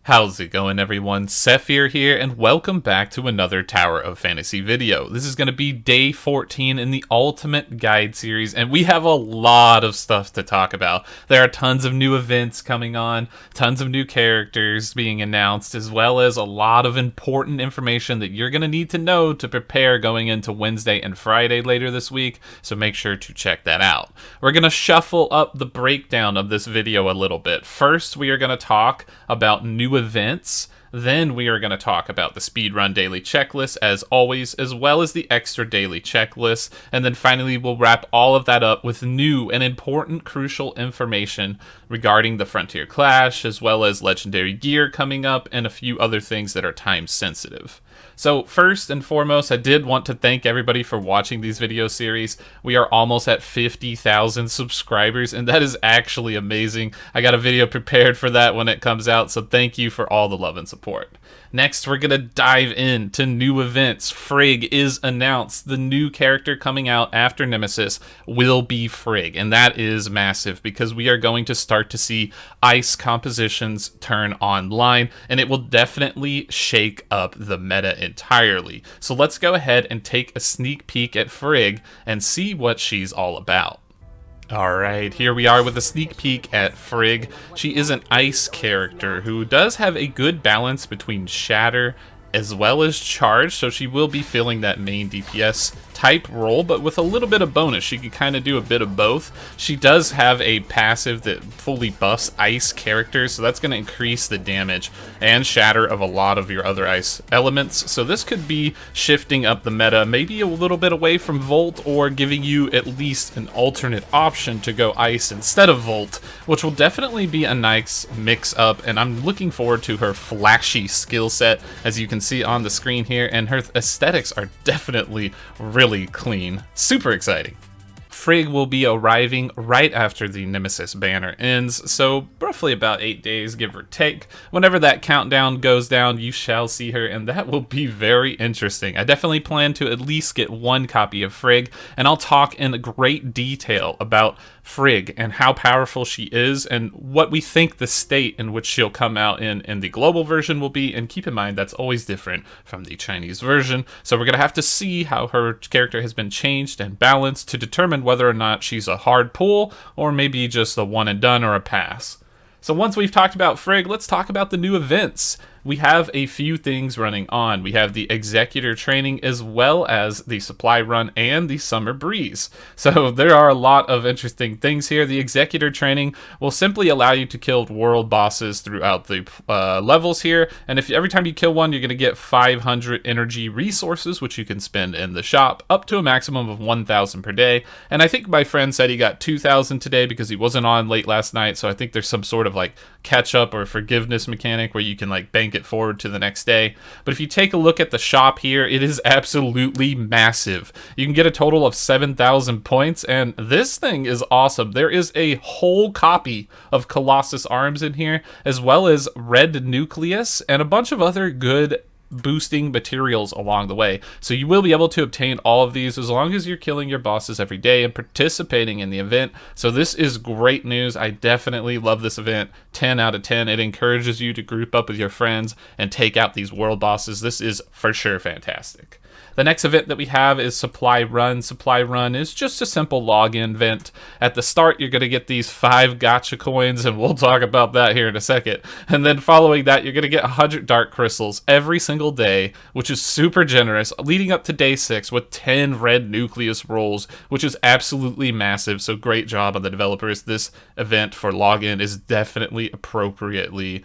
How's it going, everyone? Sethphir here, and welcome back to another Tower of Fantasy video. This is going to be day 14 in the Ultimate Guide series, and we have a lot of stuff to talk about. There are tons of new events coming on, tons of new characters being announced, as well as a lot of important information that you're going to need to know to prepare going into Wednesday and Friday later this week, so make sure to check that out. We're going to shuffle up the breakdown of this video a little bit. First, we are going to talk about new events. Then we are going to talk about the speedrun daily checklist as always, as well as the extra daily checklist. And then finally, we'll wrap all of that up with new and important crucial information regarding the Frontier Clash, as well as legendary gear coming up and a few other things that are time sensitive. So first and foremost, I did want to thank everybody for watching these video series. We are almost at 50,000 subscribers, and that is actually amazing. I got a video prepared for that when it comes out, so thank you for all the love and support. Next, we're going to dive into new events. Frigg is announced. The new character coming out after Nemesis will be Frigg, and that is massive because we are going to start to see ice compositions turn online, and it will definitely shake up the meta entirely. So let's go ahead and take a sneak peek at Frigg and see what she's all about. Alright, here we are with a sneak peek at Frigg. She is an ice character who does have a good balance between shatter as well as charge, so she will be filling that main DPS type role, but with a little bit of bonus. She can kind of do a bit of both. She does have a passive that fully buffs ice characters, so that's going to increase the damage and shatter of a lot of your other ice elements. So this could be shifting up the meta, maybe a little bit away from Volt, or giving you at least an alternate option to go ice instead of Volt, which will definitely be a nice mix up, and I'm looking forward to her flashy skill set, as you can see on the screen here, and her aesthetics are definitely really clean. Super exciting. Frigg will be arriving right after the Nemesis banner ends, so roughly about 8 days, give or take. Whenever that countdown goes down, you shall see her, and that will be very interesting. I definitely plan to at least get one copy of Frigg, and I'll talk in great detail about Frigg and how powerful she is and what we think the state in which she'll come out in the global version will be. And keep in mind, that's always different from the Chinese version, so we're going to have to see how her character has been changed and balanced to determine whether or not she's a hard pull or maybe just a one and done or a pass. So once we've talked about Frigg, let's talk about the new events. We have a few things running on. We have the Executor Training as well as the Supply Run and the Summer Breeze. So there are a lot of interesting things here. The Executor Training will simply allow you to kill world bosses throughout the levels here. And if every time you kill one, you're going to get 500 energy resources, which you can spend in the shop, up to a maximum of 1,000 per day. And I think my friend said he got 2,000 today because he wasn't on late last night. So I think there's some sort of like catch up or forgiveness mechanic where you can like bank it forward to the next day. But if you take a look at the shop here, it is absolutely massive. You can get a total of 7,000 points, and this thing is awesome. There is a whole copy of Colossus Arms in here, as well as Red Nucleus and a bunch of other good boosting materials along the way. So you will be able to obtain all of these as long as you're killing your bosses every day and participating in the event. So this is great news. I definitely love this event. 10 out of 10. It encourages you to group up with your friends and take out these world bosses. This is for sure fantastic. The next event that we have is Supply Run. Supply Run is just a simple login event. At the start, you're going to get these 5 Gacha coins, and we'll talk about that here in a second. And then following that, you're going to get 100 Dark Crystals every single day, which is super generous, leading up to day 6 with 10 Red Nucleus rolls, which is absolutely massive. So great job on the developers. This event for login is definitely appropriately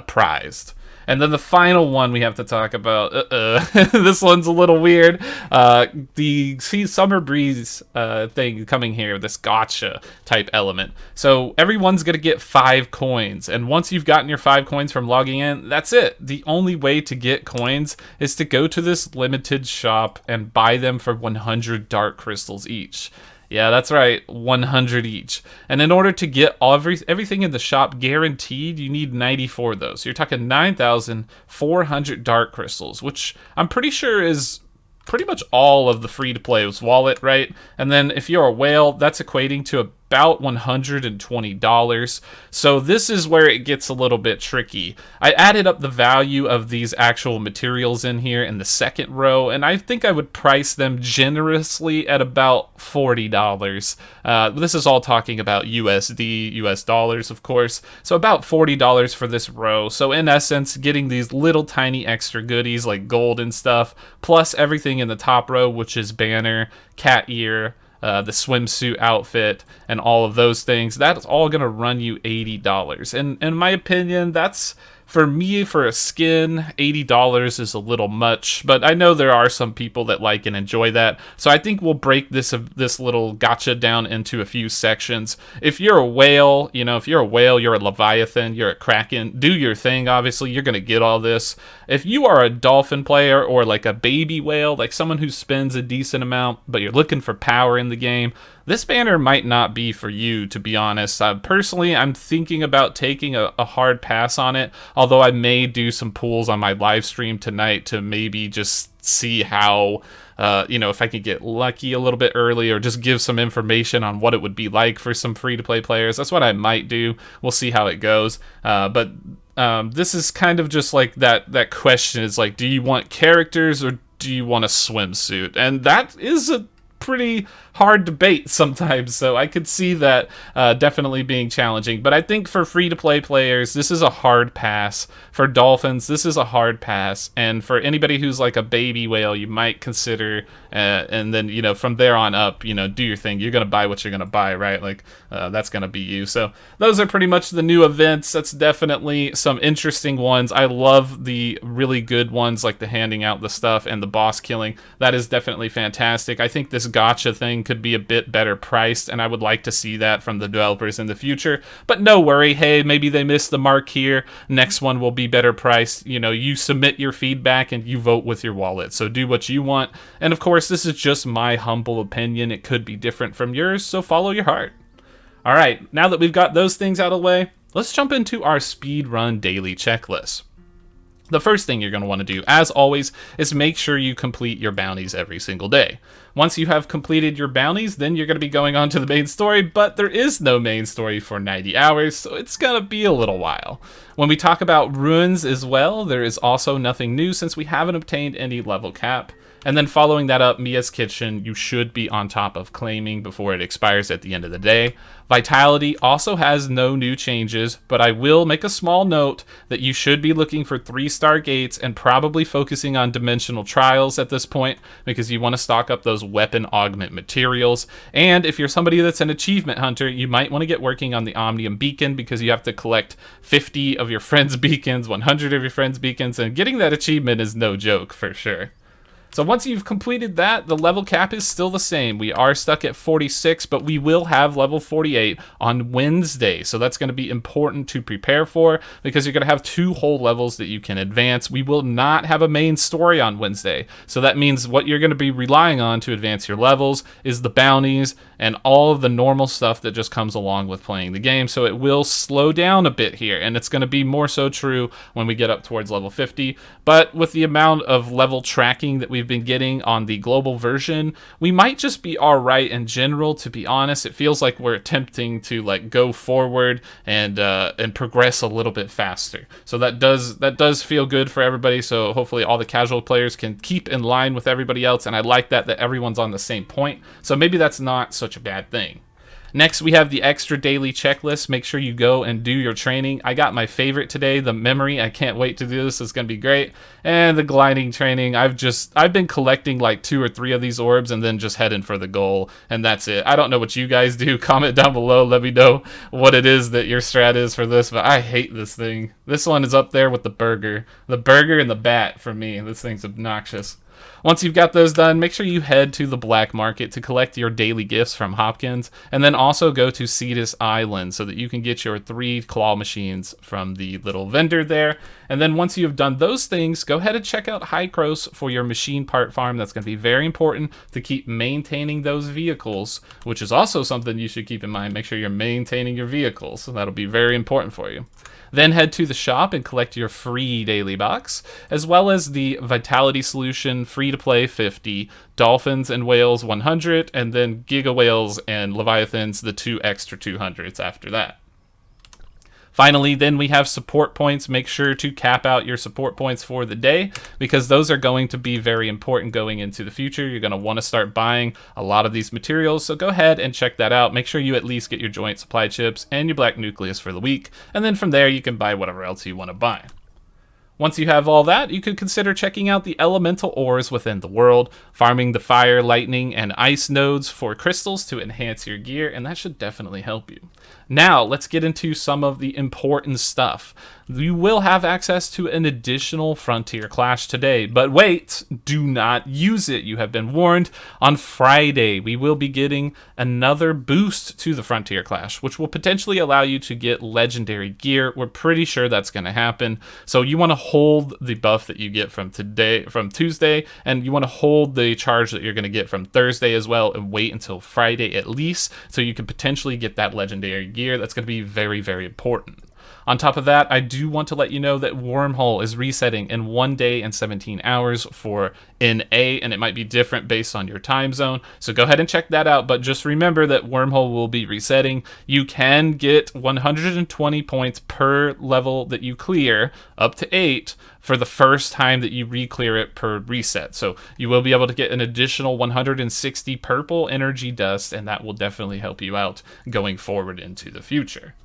prized. And then the final one we have to talk about, this one's a little weird. The Summer Breeze thing coming here, this Gacha type element. So everyone's going to get 5 coins. And once you've gotten your 5 coins from logging in, that's it. The only way to get coins is to go to this limited shop and buy them for 100 Dark Crystals each. Yeah, that's right, 100 each. And in order to get everything in the shop guaranteed, you need 94 of those. So you're talking 9,400 Dark Crystals, which I'm pretty sure is pretty much all of the free-to-play's wallet, right? And then if you're a whale, that's equating to about $120. So this is where it gets a little bit tricky. I added up the value of these actual materials in here in the second row, and I think I would price them generously at about $40. This is all talking about USD, US dollars, of course. So about $40 for this row. So in essence, getting these little tiny extra goodies like gold and stuff, plus everything in the top row, which is banner, cat ear, the swimsuit outfit, and all of those things, that's all going to run you $80. And in my opinion, that's, for me, for a skin, $80 is a little much, but I know there are some people that like and enjoy that. So I think we'll break this little gacha down into a few sections. If you're a whale, if you're a whale, you're a leviathan, you're a kraken, do your thing, obviously, you're going to get all this. If you are a dolphin player or like a baby whale, like someone who spends a decent amount, but you're looking for power in the game, this banner might not be for you, to be honest. Personally, I'm thinking about taking a hard pass on it, although I may do some pulls on my live stream tonight to maybe just see how, if I could get lucky a little bit early, or just give some information on what it would be like for some free-to-play players. That's what I might do. We'll see how it goes. But this is kind of just like that question is like, do you want characters or do you want a swimsuit? And that is a pretty hard debate sometimes, so I could see that definitely being challenging. But I think for free-to-play players, this is a hard pass. For dolphins, this is a hard pass. And for anybody who's like a baby whale, you might consider, and then, from there on up, do your thing. You're going to buy what you're going to buy, right? Like, that's going to be you. So those are pretty much the new events. That's definitely some interesting ones. I love the really good ones, like the handing out the stuff and the boss killing. That is definitely fantastic. I think this gacha thing could be a bit better priced, and I would like to see that from the developers in the future. But no worry, hey, maybe they missed the mark here. Next one will be better priced. You submit your feedback and you vote with your wallet. So do what you want. And of course, this is just my humble opinion. It could be different from yours, so follow your heart. All right, now that we've got those things out of the way, let's jump into our speedrun daily checklist. The first thing you're going to want to do, as always, is make sure you complete your bounties every single day. Once you have completed your bounties, then you're going to be going on to the main story, but there is no main story for 90 hours, so it's going to be a little while. When we talk about ruins as well, there is also nothing new since we haven't obtained any level cap. And then following that up, Mia's Kitchen, you should be on top of claiming before it expires at the end of the day. Vitality also has no new changes, but I will make a small note that you should be looking for 3-star gates and probably focusing on dimensional trials at this point, because you want to stock up those weapon augment materials. And if you're somebody that's an achievement hunter, you might want to get working on the Omnium Beacon, because you have to collect 50 of your friends' beacons, 100 of your friends' beacons, and getting that achievement is no joke for sure. So once you've completed that, the level cap is still the same. We are stuck at 46, but we will have level 48 on Wednesday. So that's going to be important to prepare for, because you're going to have 2 whole levels that you can advance. We will not have a main story on Wednesday. So that means what you're going to be relying on to advance your levels is the bounties and all of the normal stuff that just comes along with playing the game. So it will slow down a bit here, and it's going to be more so true when we get up towards level 50. But with the amount of level tracking that we've been getting on the global version, we might just be all right in general. To be honest, it feels like we're attempting to go forward and progress a little bit faster. So that does feel good for everybody. So hopefully all the casual players can keep in line with everybody else, and I like that everyone's on the same point. So maybe that's not such a bad thing. Next, we have the extra daily checklist. Make sure you go and do your training. I got my favorite today, the memory. I can't wait to do this. It's going to be great. And the gliding training. I've been collecting 2 or 3 of these orbs and then just heading for the goal. And that's it. I don't know what you guys do. Comment down below. Let me know what it is that your strat is for this. But I hate this thing. This one is up there with the burger. The burger and the bat for me. This thing's obnoxious. Once you've got those done, make sure you head to the black market to collect your daily gifts from Hopkins, and then also go to Cetus Island so that you can get your 3 claw machines from the little vendor there. And then once you've done those things, go ahead and check out Hycros for your machine part farm. That's going to be very important to keep maintaining those vehicles, which is also something you should keep in mind. Make sure you're maintaining your vehicles, so that'll be very important for you. Then head to the shop and collect your free daily box, as well as the Vitality Solution 1,000, free to play 50, dolphins and whales 100, and then giga whales and leviathans, the 2 extra 200s after that. Finally, then we have support points. Make sure to cap out your support points for the day, because those are going to be very important going into the future. You're going to want to start buying a lot of these materials, so go ahead and check that out. Make sure you at least get your joint supply chips and your black nucleus for the week, and then from there you can buy whatever else you want to buy. Once you have all that, you could consider checking out the elemental ores within the world, farming the fire, lightning, and ice nodes for crystals to enhance your gear, and that should definitely help you. Now, let's get into some of the important stuff. You will have access to an additional Frontier Clash today, but wait, do not use it. You have been warned. On Friday, we will be getting another boost to the Frontier Clash, which will potentially allow you to get legendary gear. We're pretty sure that's going to happen. So you want to hold the buff that you get from Tuesday, and you want to hold the charge that you're going to get from Thursday as well, and wait until Friday at least, so you can potentially get that legendary gear. That's going to be very, very important. On top of that, I do want to let you know that Wormhole is resetting in 1 day and 17 hours for NA, and it might be different based on your time zone. So go ahead and check that out, but just remember that Wormhole will be resetting. You can get 120 points per level that you clear, up to 8, for the first time that you re-clear it per reset. So you will be able to get an additional 160 purple energy dust, and that will definitely help you out going forward into the future.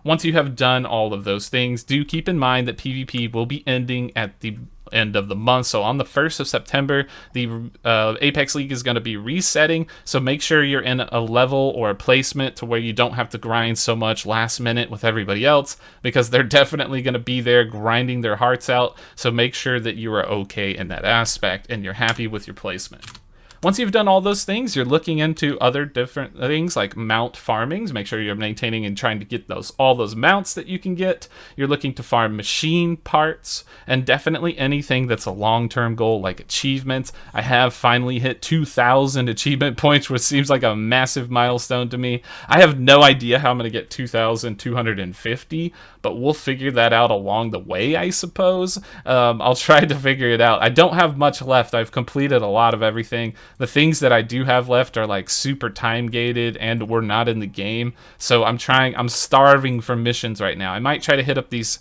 Once you have done all of those things, do keep in mind that PvP will be ending at the end of the month. So on the 1st of September, the Apex League is going to be resetting. So make sure you're in a level or a placement to where you don't have to grind so much last minute with everybody else, because they're definitely going to be there grinding their hearts out. So make sure that you are okay in that aspect and you're happy with your placement. Once you've done all those things, you're looking into other different things like mount farmings. Make sure you're maintaining and trying to get all those mounts that you can get. You're looking to farm machine parts, and definitely anything that's a long-term goal like achievements. I have finally hit 2,000 achievement points, which seems like a massive milestone to me. I have no idea how I'm going to get 2,250, but we'll figure that out along the way, I suppose. I'll try to figure it out. I don't have much left. I've completed a lot of everything. The things that I do have left are like super time gated and we're not in the game. So I'm starving for missions right now. I might try to hit up these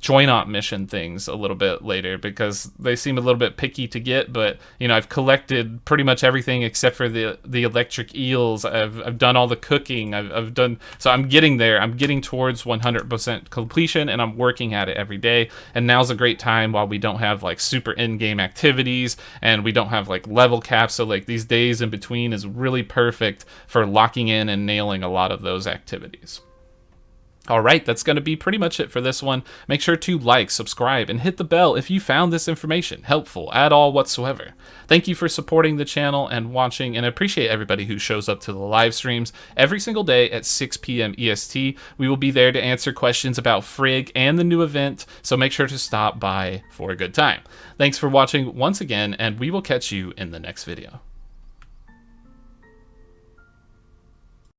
join-op mission things a little bit later, because they seem a little bit picky to get, but you know, I've collected pretty much everything except for the electric eels. I've done all the cooking. I've done, so I'm getting there. I'm getting towards 100% completion, and I'm working at it every day. And now's a great time while we don't have like super in-game activities and we don't have like level caps. So like these days in between is really perfect for locking in and nailing a lot of those activities. All right, that's going to be pretty much it for this one. Make sure to like, subscribe, and hit the bell if you found this information helpful at all whatsoever. Thank you for supporting the channel and watching, and I appreciate everybody who shows up to the live streams every single day at 6 p.m. EST. We will be there to answer questions about Frigg and the new event, so make sure to stop by for a good time. Thanks for watching once again, and we will catch you in the next video.